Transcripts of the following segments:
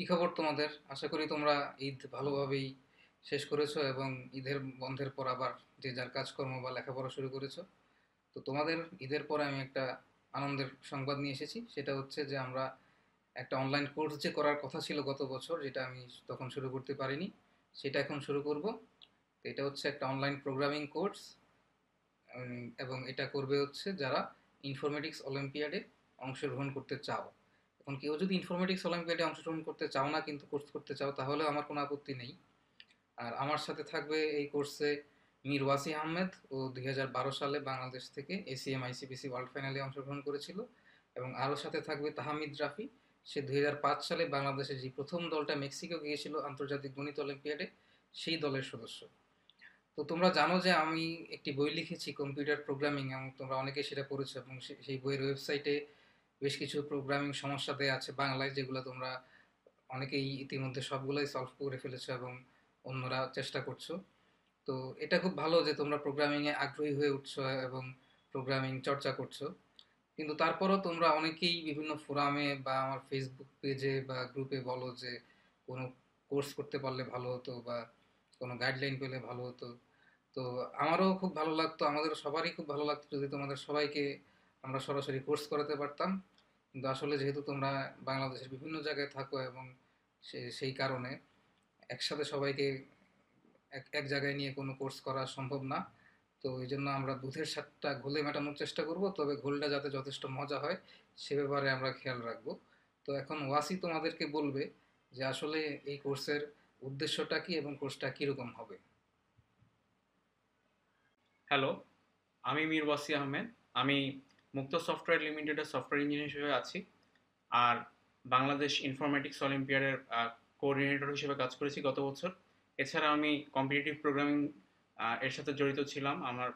কি খবর তোমাদের? আশা করি তোমরা ঈদ ভালোভাবেই শেষ করেছো এবং ঈদের বন্ধের পর আবার যে যার কাজকর্ম বা লেখাপড়া শুরু করেছো। তো তোমাদের ঈদের পরে আমি একটা আনন্দের সংবাদ নিয়ে এসেছি। সেটা হচ্ছে যে আমরা একটা অনলাইন কোর্স যে করার কথা ছিল গত বছর, যেটা আমি তখন শুরু করতে পারিনি, সেটা এখন শুরু করব। তো এটা হচ্ছে একটা অনলাইন প্রোগ্রামিং কোর্স, এবং এটা করবে হচ্ছে যারা ইনফরমেটিক্স অলিম্পিয়াডে অংশগ্রহণ করতে চাও। এখন কেউ যদি ইনফরমেটিক্স অলিম্পিয়াডে অংশগ্রহণ করতে চাও না কিন্তু কোর্স করতে চাও, তাহলে আমার কোনো আপত্তি নেই। আর আমার সাথে থাকবে এই কোর্সে মীর ওয়াসি আহমেদ, ও 2012 সালে বাংলাদেশ থেকে এসিএম আইসিপিসি ওয়ার্ল্ড ফাইনালে অংশগ্রহণ করেছিল। এবং আরও সাথে থাকবে তাহমিদ রাফি। সে 2005 সালে বাংলাদেশের যে প্রথম দলটা মেক্সিকো গিয়েছিল আন্তর্জাতিক গণিত অলিম্পিয়াডে, সেই দলের সদস্য। তো তোমরা জানো যে আমি একটি বই লিখেছি কম্পিউটার প্রোগ্রামিং, এবং তোমরা অনেকে সেটা পড়েছো, এবং সেই বইয়ের ওয়েবসাইটে বেশ কিছু প্রোগ্রামিং সমস্যা দেওয়া আছে বাংলায়, যেগুলো তোমরা অনেকেই ইতিমধ্যে সবগুলোই সলভ করে ফেলেছো এবং অন্যরা চেষ্টা করছো। তো এটা খুব ভালো যে তোমরা প্রোগ্রামিংয়ে আগ্রহী হয়ে উঠছো এবং প্রোগ্রামিং চর্চা করছো। কিন্তু তারপরও তোমরা অনেকেই বিভিন্ন ফোরামে বা আমার ফেসবুক পেজে বা গ্রুপে বলো যে কোনো কোর্স করতে পারলে ভালো হতো, বা কোনো গাইডলাইন পেলে ভালো হতো। তো আমারও খুব ভালো লাগতো, আমাদের সবারই খুব ভালো লাগতো যদি তোমাদের সবাইকে আমরা সরাসরি কোর্স করাতে পারতাম। কিন্তু আসলে যেহেতু তোমরা বাংলাদেশের বিভিন্ন জায়গায় থাকো, এবং সেই কারণে একসাথে সবাইকে এক এক জায়গায় নিয়ে কোনো কোর্স করা সম্ভব না। তো এই জন্য আমরা দুধের স্বাদটা ঘোলে মেটানোর চেষ্টা করব, তবে ঘোলটা যাতে যথেষ্ট মজা হয় সে ব্যাপারে আমরা খেয়াল রাখবো। তো এখন ওয়াসি তোমাদেরকে বলবে যে আসলে এই কোর্সের উদ্দেশ্যটা কি এবং কোর্সটা কীরকম হবে। হ্যালো, আমি মীর ওয়াসি আহমেদ। আমি মুক্ত সফটওয়্যার লিমিটেডের সফটওয়্যার ইঞ্জিনিয়ার হিসেবে আছি। আর বাংলাদেশ ইনফরমেটিক্স অলিম্পিয়াডের কোঅর্ডিনেটর হিসেবে কাজ করেছি গত বছর। এছাড়া আমি কম্পিটিটিভ প্রোগ্রামিং এর সাথে জড়িত ছিলাম আমার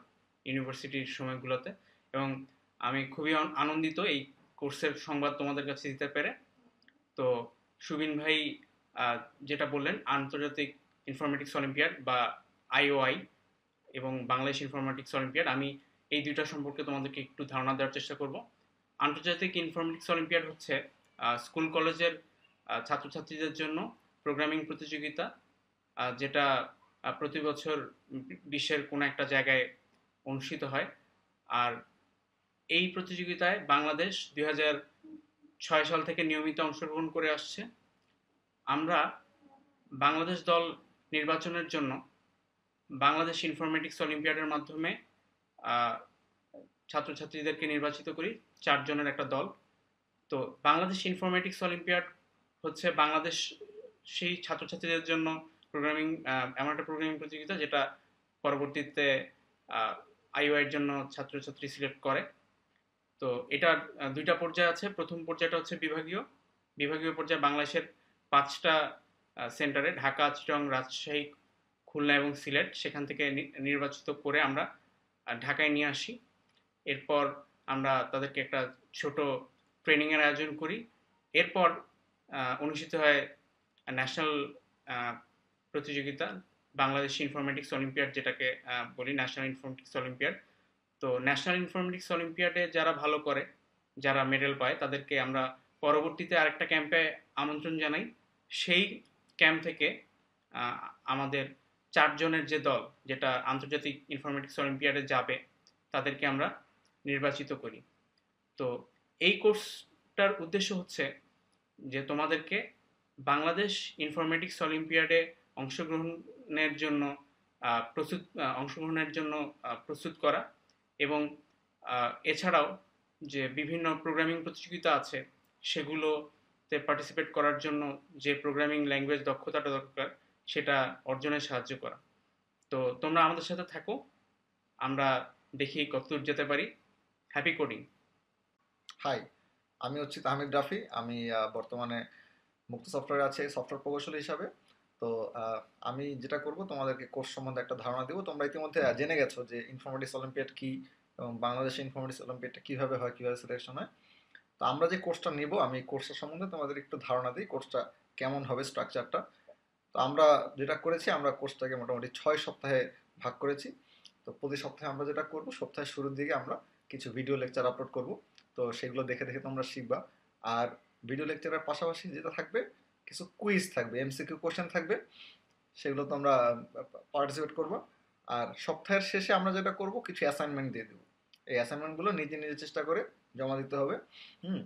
ইউনিভার্সিটির সময়গুলোতে। এবং আমি খুবই আনন্দিত এই কোর্সের সংবাদ তোমাদের কাছে দিতে পেরে। তো সুবিন ভাই আহ, যেটা বললেন, আন্তর্জাতিক ইনফরমেটিক্স অলিম্পিয়াড বা আইওআই এবং বাংলাদেশ ইনফরমেটিক্স অলিম্পিয়াড, আমি এই দুইটা সম্পর্কে তোমাদেরকে একটু ধারণা দেওয়ার চেষ্টা করব। আন্তর্জাতিক ইনফরমেটিক্স অলিম্পিয়াড হচ্ছে স্কুল কলেজের ছাত্রছাত্রীদের জন্য প্রোগ্রামিং প্রতিযোগিতা, যেটা প্রতি বছর বিশ্বের কোনো একটা জায়গায় অনুষ্ঠিত হয়। আর এই প্রতিযোগিতায় বাংলাদেশ 2006 সাল থেকে নিয়মিত অংশগ্রহণ করে আসছে। আমরা বাংলাদেশ দল নির্বাচনের জন্য বাংলাদেশ ইনফরমেটিক্স অলিম্পিয়াডের মাধ্যমে আহ, ছাত্রছাত্রীদেরকে নির্বাচিত করি, 4 জনের একটা দল। তো বাংলাদেশ ইনফরমেটিক্স অলিম্পিয়াড হচ্ছে বাংলাদেশ সেই ছাত্রছাত্রীদের জন্য প্রোগ্রামিং, এমন একটা প্রোগ্রামিং প্রতিযোগিতা যেটা পরবর্তীতে আইওআইয়ের জন্য ছাত্রছাত্রী সিলেক্ট করে। তো এটার দুইটা পর্যায় আছে। প্রথম পর্যায়টা হচ্ছে বিভাগীয়। বিভাগীয় পর্যায়ে বাংলাদেশের 5টা সেন্টারে, ঢাকা, চিটাগং, রাজশাহী, খুলনা এবং সিলেট, সেখান থেকে নির্বাচিত করে আমরা ঢাকায় নিয়ে আসি। এরপর আমরা তাদেরকে একটা ছোট ট্রেনিংয়ের আয়োজন করি। এরপর অনুষ্ঠিত হয় ন্যাশনাল প্রতিযোগিতা, বাংলাদেশ ইনফরমেটিক্স অলিম্পিয়াড, যেটাকে বলি ন্যাশনাল ইনফরমেটিক্স অলিম্পিয়াড। তো ন্যাশনাল ইনফরমেটিক্স অলিম্পিয়াডে যারা ভালো করে, যারা মেডেল পায়, তাদেরকে আমরা পরবর্তীতে আরেকটা ক্যাম্পে আমন্ত্রণ জানাই। সেই ক্যাম্প থেকে আহ, আমাদের 4 জনের যে দল, যেটা আন্তর্জাতিক ইনফরমেটিক্স অলিম্পিয়াডে যাবে, তাদেরকে আমরা নির্বাচিত করি। তো এই কোর্সটার উদ্দেশ্য হচ্ছে যে তোমাদেরকে বাংলাদেশ ইনফরমেটিক্স অলিম্পিয়াডে অংশগ্রহণের জন্য অংশগ্রহণের জন্য প্রস্তুত করা। এবং এছাড়াও যে বিভিন্ন প্রোগ্রামিং প্রতিযোগিতা আছে, সেগুলোতে পার্টিসিপেট করার জন্য যে প্রোগ্রামিং ল্যাঙ্গুয়েজ দক্ষতাটা দরকার, সেটা অর্জনে সাহায্য করা। তো তোমরা আমাদের সাথে থাকো, আমরা দেখি কতদূর যেতে পারি। Happy coding. হাই, আমি হচ্ছি তাহমিদ রাফি। আমি বর্তমানে মুক্ত সফটওয়্যার আছে সফটওয়্যার প্রকৌশলী হিসাবে। তো আহ, আমি যেটা করব, তোমাদেরকে কোর্স সম্বন্ধে একটা ধারণা দেবো। তোমরা ইতিমধ্যে জেনে গেছো যে ইনফরমেটিক্স অলিম্পিয়াড কি এবং বাংলাদেশে ইনফরমেটিক্স অলিম্পিয়াডটা কিভাবে হয়, কিভাবে সিলেকশন হয়। তো আমরা যে কোর্সটা নিব, আমি এই কোর্সটা সম্বন্ধে তোমাদের একটু ধারণা দিই, কোর্সটা কেমন হবে, স্ট্রাকচারটা। তো আমরা যেটা করেছি, আমরা কোর্সটাকে মোটামুটি 6 সপ্তাহে ভাগ করেছি। তো প্রতি সপ্তাহে আমরা যেটা করব, সপ্তাহের শুরুর দিকে আমরা কিছু ভিডিও লেকচার আপলোড করব। তো সেগুলো দেখে দেখে তোমরা শিখবা। আর ভিডিও লেকচারের পাশাপাশি যেটা থাকবে, কিছু কুইজ থাকবে, এমসিকিউ কোশ্চেন থাকবে, সেগুলো তোমরা পার্টিসিপেট করবো। আর সপ্তাহের শেষে আমরা যেটা করব, কিছু অ্যাসাইনমেন্ট দিয়ে দেবো। এই অ্যাসাইনমেন্টগুলো নিজে নিজে চেষ্টা করে জমা দিতে হবে। হুম।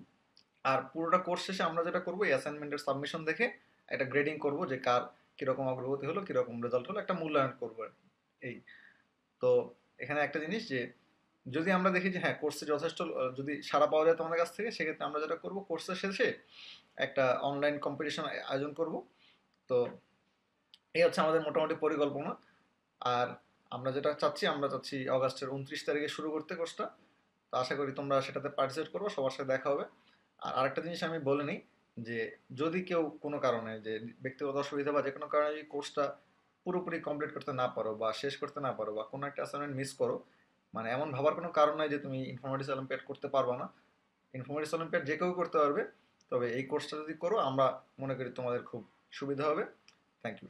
আর পুরোটা কোর্স শেষে আমরা যেটা করবো, এই অ্যাসাইনমেন্টের সাবমিশন দেখে একটা গ্রেডিং করব, যে কার কিরকম অগ্রগতি হলো, কিরকম রেজাল্ট হলো, একটা মূল্যায়ন করবো আর কি। এই তো এখানে একটা জিনিস, যে যদি আমরা দেখি যে হ্যাঁ কোর্সে যথেষ্ট যদি সাড়া পাওয়া যায় তোমাদের কাছ থেকে, সেক্ষেত্রে আমরা যেটা করব, কোর্সের শেষে একটা অনলাইন কম্পিটিশন আয়োজন করব। তো এই হচ্ছে আমাদের মোটামুটি পরিকল্পনা। আর আমরা চাচ্ছি অগাস্টের 29 তারিখে শুরু করতে কোর্সটা। তো আশা করি তোমরা সেটাতে পার্টিসিপেট করবো, সবার সাথে দেখা হবে। আর আরেকটা জিনিস আমি বলে নিই, যে যদি কেউ কোনো কারণে, যে ব্যক্তিগত অসুবিধা বা যে কোনো কারণে যদি কোর্সটা পুরোপুরি কমপ্লিট করতে না পারো বা শেষ করতে না পারো বা কোনো একটা অ্যাসাইনমেন্ট মিস করো, মানে এমন ভাবার কোনো কারণ নাই যে তুমি ইনফরমেটিক্স অলিম্পিয়াড করতে পারবা না। ইনফরমেটিক্স অলিম্পিয়াড যে কেউ করতে পারবে। তবে এই কোর্সটা যদি করো, আমরা মনে করি তোমাদের খুব সুবিধা হবে। Thank you.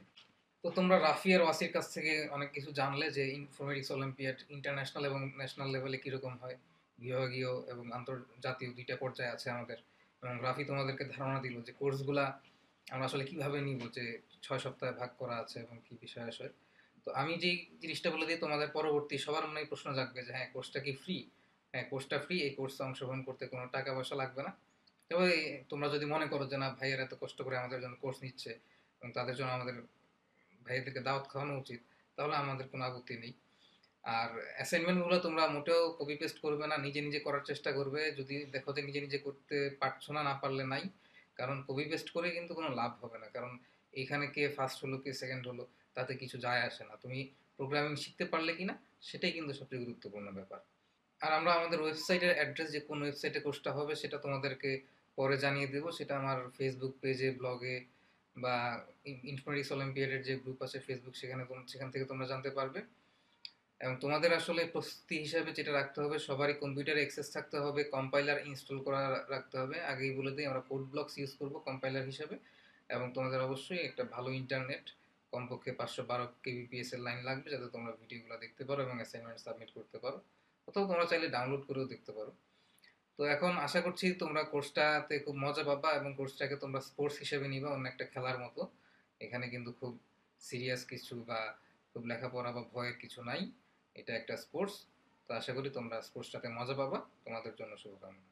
তো তোমরা রাফি আর ওয়াসির কাছ থেকে অনেক কিছু জানলে যে ইনফরমেটিক্স অলিম্পিয়াড ইন্টারন্যাশনাল এবং ন্যাশনাল লেভেলে কীরকম হয়, বিভাগীয় এবং আন্তর্জাতীয় দুইটা পর্যায়ে আছে আমাদের। এবং রাফি তোমাদেরকে ধারণা দিল যে কোর্সগুলা আমরা আসলে কিভাবে নিব, যে 6 সপ্তাহে ভাগ করা আছে এবং কি বিষয় আসে। তো আমি যেই জিনিসটা বলে দিই, তোমাদের পরবর্তী সবার মনে প্রশ্ন জাগবে যে হ্যাঁ কোর্সটা কি ফ্রি? হ্যাঁ কোর্সটা ফ্রি, এই কোর্সে অংশগ্রহণ করতে কোনো টাকা পয়সা লাগবে না। তবে তোমরা যদি মনে করো যে না ভাইয়ের এত কষ্ট করে আমাদের জন্য কোর্স নিচ্ছে এবং তাদের জন্য আমাদের ভাইয়াদেরকে দাওয়াত খাওয়ানো উচিত, তাহলে আমাদের কোনো আপত্তি নেই। আর অ্যাসাইনমেন্টগুলো তোমরা মোটেও কপি পেস্ট করবে না, নিজে নিজে করার চেষ্টা করবে। যদি দেখো যে নিজে নিজে করতে পারছো না, না পারলে নাই, কারণ কপি পেস্ট করে কিন্তু কোনো লাভ হবে না। কারণ এখানে কে ফার্স্ট হলো কে সেকেন্ড হলো তাতে কিছু যায় আসে না, তুমি প্রোগ্রামিং শিখতে পারলে কিনা সেটাই কিন্তু সবচেয়ে গুরুত্বপূর্ণ ব্যাপার। আর আমরা আমাদের ওয়েবসাইটের অ্যাড্রেস, যে কোন ওয়েবসাইটে কোর্সটা হবে সেটা তোমাদেরকে পরে জানিয়ে দেবো। সেটা আমার ফেসবুক পেজে, ব্লগে বা ইনফরমেটিক্স অলিম্পিয়াডের যে গ্রুপ আছে ফেসবুক, সেখান থেকে তোমরা জানতে পারবে। এবং তোমাদের আসলে প্রস্তুতি হিসাবে যেটা রাখতে হবে, সবারই কম্পিউটারে অ্যাক্সেস থাকতে হবে, কম্পাইলার ইনস্টল করা রাখতে হবে। আগেই বলে দিই, আমরা কোড ব্লকস ইউজ করব কম্পাইলার হিসাবে। এবং তোমাদের অবশ্যই একটা ভালো ইন্টারনেট, কমপক্ষে 512 kbps এর লাইন লাগবে, যাতে তোমরা ভিডিওগুলো দেখতে পারো এবং অ্যাসাইনমেন্ট সাবমিট করতে পারো। অথবা তোমরা চাইলে ডাউনলোড করেও দেখতে পারো। তো এখন আশা করছি তোমরা কোর্সটাতে খুব মজা পাবা এবং কোর্সটাকে তোমরা স্পোর্টস হিসেবে নিবা, অন্য একটা খেলার মতো। এখানে কিন্তু খুব সিরিয়াস কিছু বা খুব লেখাপড়া বা ভয়ের কিছু নাই, এটা একটা স্পোর্টস। তো আশা করি তোমরা স্পোর্টসটাতে মজা পাবা। তোমাদের জন্য শুভকামনা।